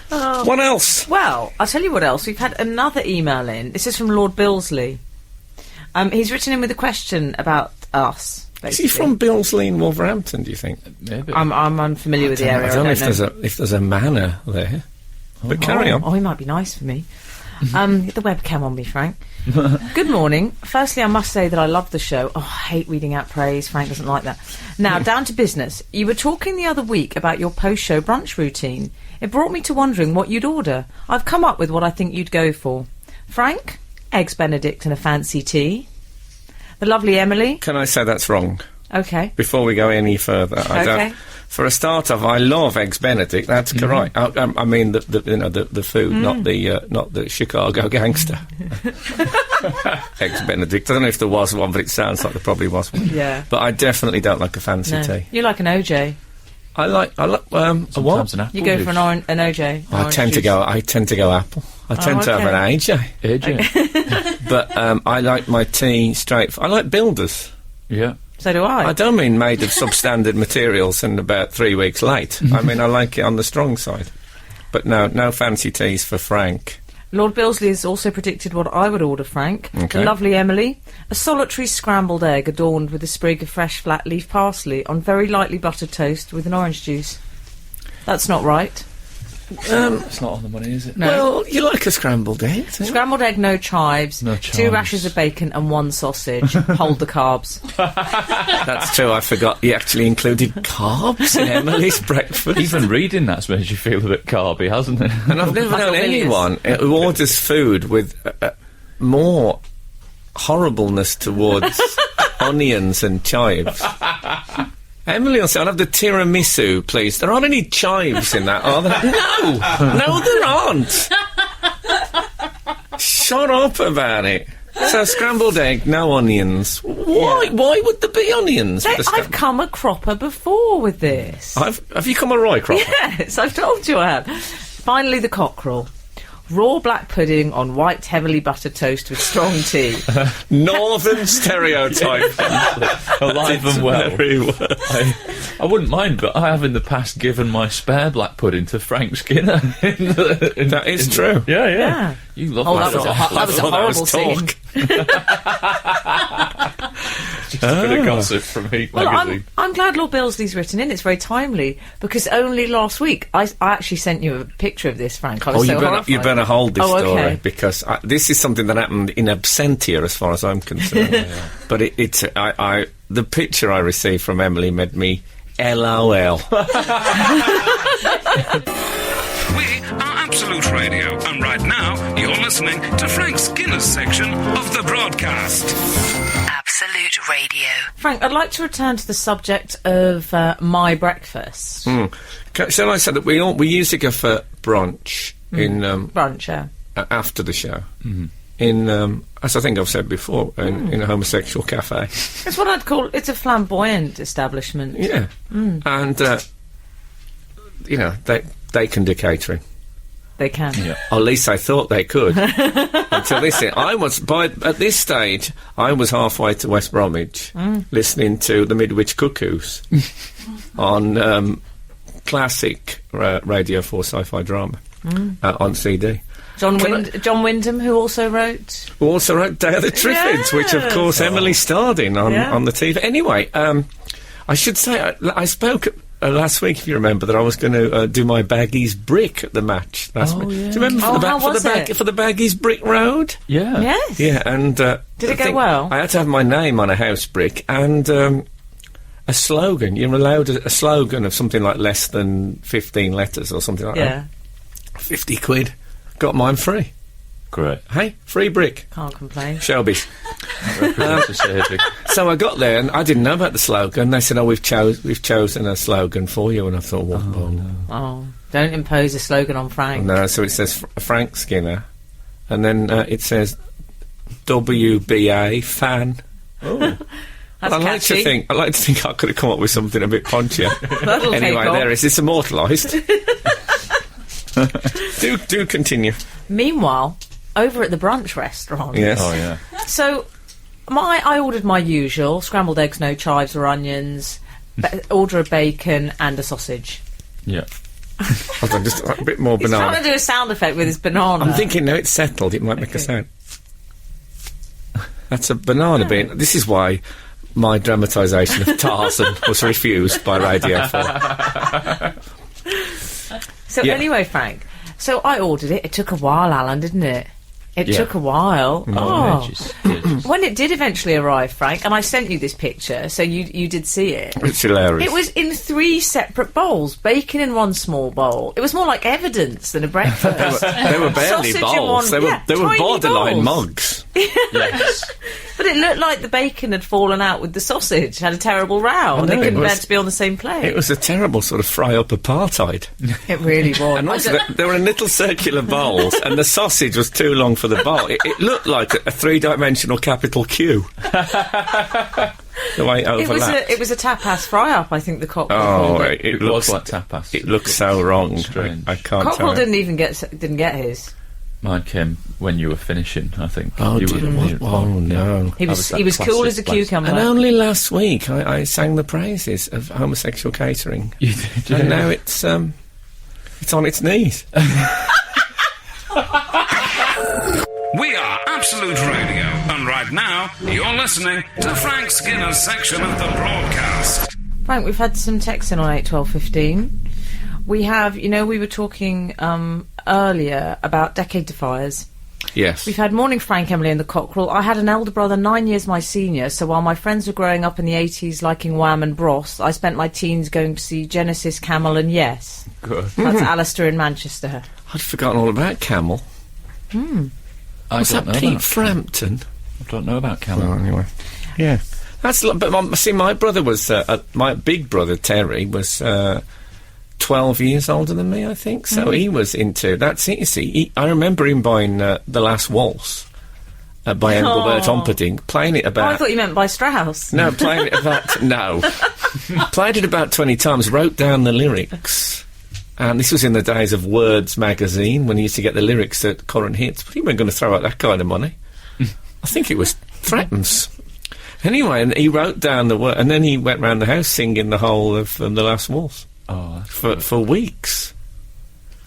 What else? Well, I'll tell you what else. We've had another email in. This is from Lord Billsley. He's written in with a question about us. Is Basically. he from Billsley in Wolverhampton, do you think? Maybe. I'm unfamiliar with the area. I don't know if there's a manor there. But carry on. Oh, he might be nice for me. Get the webcam on me, Frank. Good morning. Firstly, I must say that I love the show. Oh, I hate reading out praise. Frank doesn't like that. Now, down to business. You were talking the other week about your post-show brunch routine. It brought me to wondering what you'd order. I've come up with what I think you'd go for. Frank, eggs Benedict and a fancy tea. The lovely Emily. Can I say that's wrong? Okay. Before we go any further, Okay. For a start off, I love eggs Benedict. That's correct. I mean the food, not the Chicago gangster. Eggs Benedict. I don't know if there was one, but it sounds like there probably was one. Yeah. But I definitely don't like a fancy No. tea. You like an OJ. I like a what? Sometimes an apple You go juice. for an OJ. I tend to go apple. I tend to have okay. an AJ. AJ. But I like my tea straight. I like Builders. Yeah. So do I. I don't mean made of substandard materials and about 3 weeks late. I mean, I like it on the strong side. But no fancy teas for Frank. Lord Billsley has also predicted what I would order, Frank. Okay. The lovely Emily. A solitary scrambled egg adorned with a sprig of fresh flat leaf parsley on very lightly buttered toast with an orange juice. That's not right. It's not on the money, is it? No. Well, you like a scrambled egg, don't you? Scrambled egg, no chives. No 2 chives. rashers of bacon and 1 sausage. Hold the carbs. That's true, I forgot you actually included carbs in Emily's breakfast. Even reading that's made you feel a bit carby, hasn't it? And I've never known anyone who orders food with more horribleness towards onions and chives. Emily will say, I'll have the tiramisu, please. There aren't any chives in that, are there? No, there aren't. Shut up about it. So, scrambled egg, no onions. Why? Why would there be onions? with the I've come a cropper before with this. Have you come a Roy Cropper? Yes, I've told you I have. Finally, the cockerel. Raw black pudding on white, heavily buttered toast with strong tea. Northern stereotype. Alive and well. Very well. I wouldn't mind, but I have in the past given my spare black pudding to Frank Skinner. That is true. Yeah. Yeah. You love Oh, that. that was a horrible scene. Just a bit of gossip from Heat Well, magazine. I'm glad Lord Billsley's written in. It's very timely because only last week I actually sent you a picture of this, Frank. I was so horrified. you better hold this Oh, story okay. because this is something that happened in absentia, as far as I'm concerned. But the picture I received from Emily made me LOL. We are Absolute Absolute Radio. And right now, you're listening to Frank Skinner's section of the broadcast. Absolute Radio. Frank, I'd like to return to the subject of my breakfast. Shall I say that we usually go for brunch in Brunch, yeah. after the show. In as I think I've said before, in a homosexual cafe. It's what I'd call, it's a flamboyant establishment. Yeah, and you know they can do catering. They can. Yeah. Or at least I thought they could. Until this, at this stage, I was halfway to West Bromwich, listening to the Midwich Cuckoos on classic Radio 4 sci-fi drama on CD. John Wyndham, who also wrote... Who also wrote Day of the Triffids, which, of course, Emily starred in on the TV. Anyway, I should say, I spoke last week, if you remember, that I was going to do my Baggies brick at the match last week. Yeah. Do you remember for the Baggies brick road? Yeah. Yes. Yeah, and... Did it go well? I had to have my name on a house brick and a slogan. You're allowed a slogan of something like less than 15 letters or something like that. 50 quid. Got mine free. Great. Hey, free brick. Can't complain. Shelby's. Represents a saving. So I got there and I didn't know about the slogan. They said, we've chosen a slogan for you. And I thought, well, no. Oh, don't impose a slogan on Frank. No, so it says Frank Skinner. And then it says WBA fan. Oh. That's I like to think I could have come up with something a bit punchier. That'll Anyway, take off. there it is. It's immortalised. do continue. Meanwhile, over at the brunch restaurant... Yes. Oh, yeah. So, I ordered my usual, scrambled eggs, no chives or onions, order of bacon and a sausage. Yeah. Hold on, just a bit more He's banana. trying to do a sound effect with his banana. I'm thinking now it's settled, it might make a sound. That's a banana bean. This is why my dramatisation of Tarzan was refused by Radio 4. So Yeah. anyway, Frank, so I ordered it. It took a while, Alan, didn't it? It took a while. Oh. When it did eventually arrive, Frank, and I sent you this picture, so you did see it. It's hilarious. It was in 3 separate bowls, bacon in one small bowl. It was more like evidence than a breakfast. They were barely Sausage in bowls. one- They were tiny borderline bowls. mugs. Yes. But it looked like the bacon had fallen out with the sausage, had a terrible row, and they know, it couldn't bear was- to be on the same plate. It was a terrible sort of fry-up apartheid. It really was. And also, there were in little circular bowls, and the sausage was too long for the bowl. It looked like a three-dimensional capital Q. The way it overlapped. It was a tapas fry-up, I think the cockerel Oh, called it. it It looks was like tapas. It looks so wrong. Strange. I can't Cockerel tell. didn't get his. Mine came when you were finishing, I think. Oh, you dear. were, Oh, no. He was that cool classic as a place. cucumber. And only last week I sang the praises of homosexual catering. You did, And yeah. now it's on its knees. We are Absolute Radio, and right now, you're listening to Frank Skinner's section of the broadcast. Frank, we've had some texts in on 81215. We have, we were talking earlier about decade defiers. Yes. We've had Morning Frank, Emily and the Cockerel. I had an elder brother 9 years my senior, so while my friends were growing up in the 80s liking Wham and Bros, I spent my teens going to see Genesis, Camel and Yes. Good. That's Alistair in Manchester. I'd forgotten all about Camel. I Was don't that know Pete about- Frampton? I don't know about Camel. Oh, anyway. Yeah. My brother was, my big brother Terry was 12 years older than me, I think. So he was into, that's it, you see. I remember him buying The Last Waltz by Engelbert Humperdinck, playing it Oh, I about... thought you meant by Strauss. No, playing it about... No. Played it about 20 times, wrote down the lyrics. And this was in the days of Words magazine, when he used to get the lyrics at current hits. But he wasn't going to throw out that kind of money. I think it was threepence. Anyway, and he wrote down the word, and then he went round the house singing the whole of The Last Waltz Oh, that's for weeks,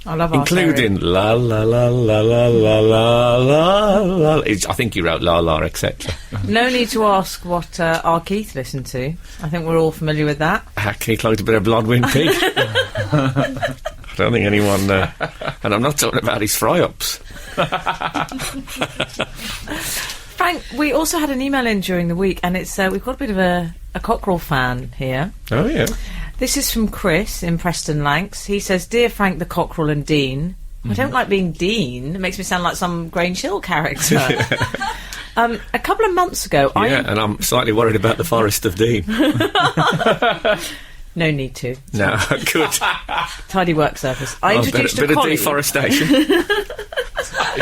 I love our including la la la la la la la la la. I think he wrote la la, etc. No need to ask what our Keith listened to. I think we're all familiar with that. Hackney cloaked a bit of Bloodwind Pig. I don't think anyone, and I'm not talking about his fry-ups. Frank, we also had an email in during the week, and it's we've got a bit of a cockerel fan here. Oh yeah. This is from Chris in Preston Lancs. He says, "Dear Frank the Cockerel and Dean, I don't like being Dean. It makes me sound like some Grange Hill character. A couple of months ago, and I'm slightly worried about the Forest of Dean. No need to. No, good. Tidy work surface. I introduced a bit of colleague. Deforestation.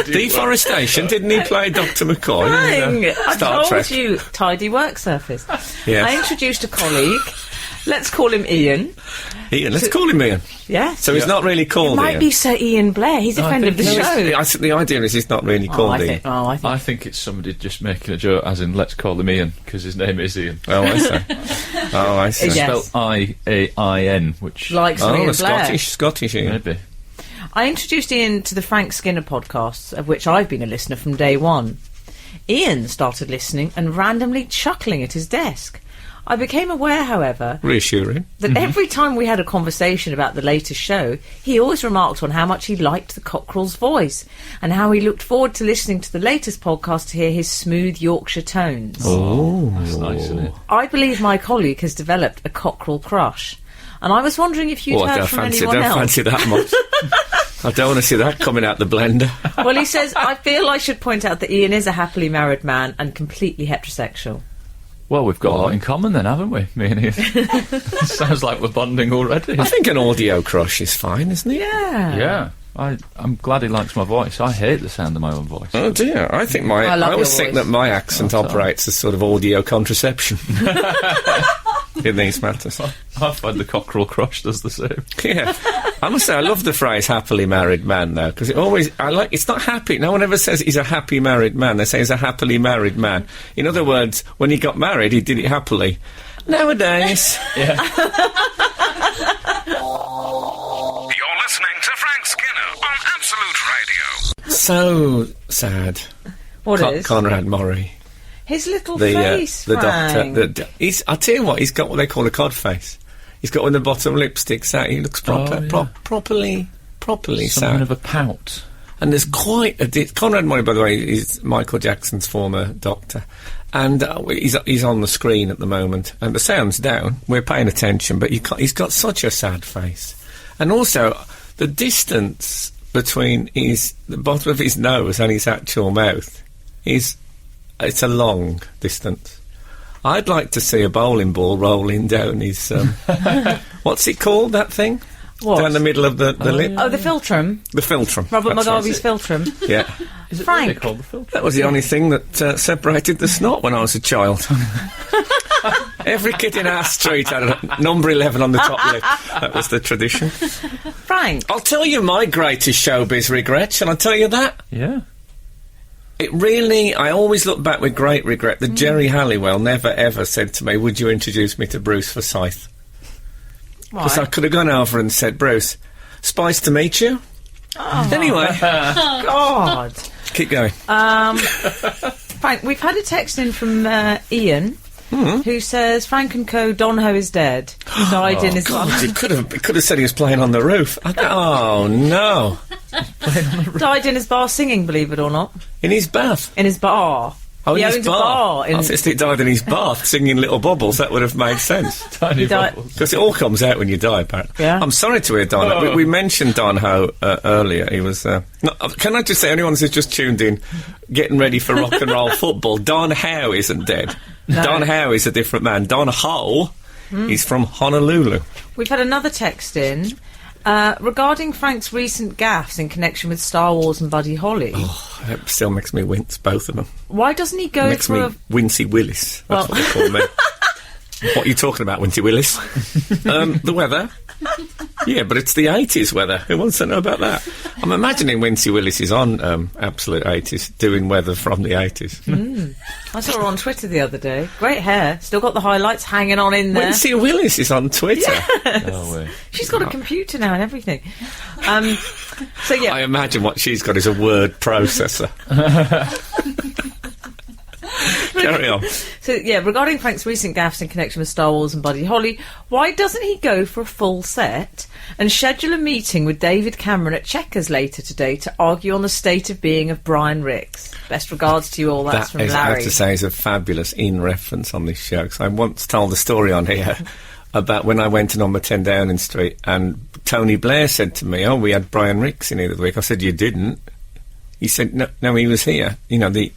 Deforestation? Didn't he play Dr. McCoy? I told Trek? you, tidy work surface. Yes. I introduced a colleague. Let's call him Ian. Ian, let's call him Ian. Yes. So he's not really called Might Ian. be Sir Ian Blair. He's a friend of the show. I think the idea is he's not really called Ian. I think it's somebody just making a joke, as in, let's call him Ian, because his name is Ian. Oh, I see. Yes. Spelled I-A-I-N, which... Like Sir Ian Blair. Scottish Ian. Maybe. I introduced Ian to the Frank Skinner podcasts, of which I've been a listener from day one. Ian started listening and randomly chuckling at his desk. I became aware, however, Reassuring. that every time we had a conversation about the latest show, he always remarked on how much he liked the cockerel's voice and how he looked forward to listening to the latest podcast to hear his smooth Yorkshire tones. Oh, That's nice, isn't it? I believe my colleague has developed a cockerel crush, and I was wondering if you'd heard from anyone else. Don't fancy that much. I don't want to see that coming out the blender. Well, he says, I feel I should point out that Ian is a happily married man and completely heterosexual. Well, we've got a lot in common then, haven't we, me and Ian? Sounds like we're bonding already. I think an audio crush is fine, isn't it? Yeah. Yeah. I'm glad he likes my voice. I hate the sound of my own voice. Oh dear, I think I love always your think voice. that my accent operates as sort of audio contraception in these matters. I find the cockerel crush does the same. Yeah, I must say I love the phrase "happily married man" though, because it's not happy. No one ever says he's a happy married man. They say he's a happily married man. In other words, when he got married, he did it happily. Nowadays, You're listening to Frank Skinner on Absolute Radio. so sad. What is? Conrad Murray, His little the face, doctor. Frank. I'll tell you what, he's got what they call a cod face. He's got when the bottom lip sticks out. He looks properly Something sad. of a pout. And there's quite a... Conrad Murray, by the way, is Michael Jackson's former doctor. And he's on the screen at the moment. And the sound's down. We're paying attention. But he's got such a sad face. And also, the distance between the bottom of his nose and his actual mouth it's a long distance. I'd like to see a bowling ball rolling down his... what's it called, that thing? What? Down the middle of the lip? Oh, the philtrum. The philtrum. Robert That's Mugabe's right. philtrum. Yeah. Is it Frank. really called the filter? That was the only thing that separated the snot when I was a child. Every kid in our street had a number 11 on the top lip. That was the tradition. Frank. I'll tell you my greatest showbiz regret. Shall I tell you that? Yeah. It really... I always look back with great regret that Jerry Halliwell never ever said to me, would you introduce me to Bruce Forsyth? Because I could have gone over and said, Bruce, spice to meet you. Anyway, God. keep going. Frank, we've had a text in from Ian, who says Frank and Co. Donho is dead. He died in his God, he could have said he was playing on the roof. Oh no! died in his bar singing, believe it or not. In his bath. In his bar. Oh, He in owns his a bar. bar in- I thought he died in his bath singing Little Bubbles. That would have made sense. Tiny He died- bubbles. Because it all comes out when you die, apparently. Yeah. I'm sorry to hear Don Ho. We mentioned Don Ho earlier. He was... can I just say, anyone who's just tuned in, getting ready for rock and roll football, Don Howe isn't dead. No. Don Howe is a different man. Don Ho, he's from Honolulu. We've had another text in regarding Frank's recent gaffes in connection with Star Wars and Buddy Holly. That still makes me wince, both of them. Why doesn't he go Makes for me a... Wincy Willis. That's Well- what they call me. What are you talking about, Wincy Willis? The weather? Yeah, but it's the 80s weather. Who wants to know about that? I'm imagining Wincy Willis is on Absolute 80s, doing weather from the 80s. I saw her on Twitter the other day. Great hair. Still got the highlights hanging on in there. Wincy Willis is on Twitter. No way. She's got a computer now and everything. So yeah, I imagine what she's got is a word processor. Carry on. so yeah. Regarding Frank's recent gaffes in connection with Star Wars and Buddy Holly, why doesn't he go for a full set and schedule a meeting with David Cameron at Chequers later today to argue on the state of being of Brian Ricks? Best regards to you all. That's from I have Larry. to say, is a fabulous in reference on this show. 'Cause I once told the story on here about when I went in on my 10 Downing Street, and Tony Blair said to me, "Oh, we had Brian Ricks in here the other week." I said, "You didn't." He said, "No, he was here. You know, the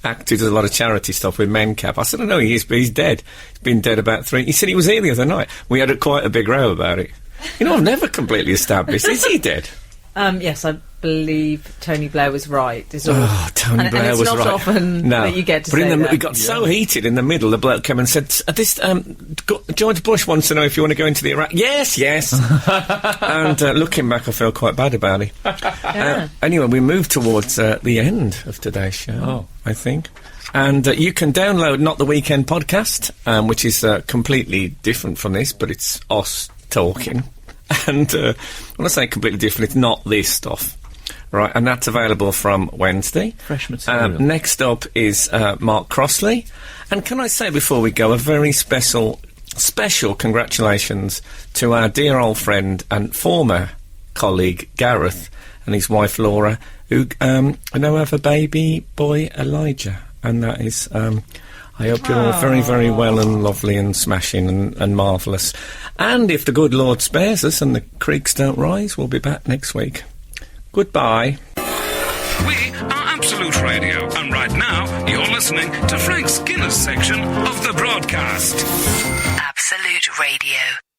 actor does a lot of charity stuff with MenCap." I said, "I know he is, but he's dead. He's been dead about 3." He said he was here the other night. We had quite a big row about it. You know, I've never completely established. Is he dead? Yes, I believe Tony Blair was right. Tony Blair was right. And it's not often that you get to say that. We got so heated in the middle, the bloke came and said, George Bush wants to know if you want to go into the Iraq. Yes. And looking back, I feel quite bad about it. Yeah. Anyway, we move towards the end of today's show, I think. And you can download Not the Weekend podcast, which is completely different from this, but it's us talking. And when I say completely different, it's not this stuff. Right, and that's available from Wednesday. Fresh material. Next up is Mark Crossley. And can I say before we go, a very special congratulations to our dear old friend and former colleague Gareth and his wife Laura, who now have a baby boy Elijah. And that is... I hope you're all very, very well and lovely and smashing and marvellous. And if the good Lord spares us and the creeks don't rise, we'll be back next week. Goodbye. We are Absolute Radio, and right now you're listening to Frank Skinner's section of the broadcast. Absolute Radio.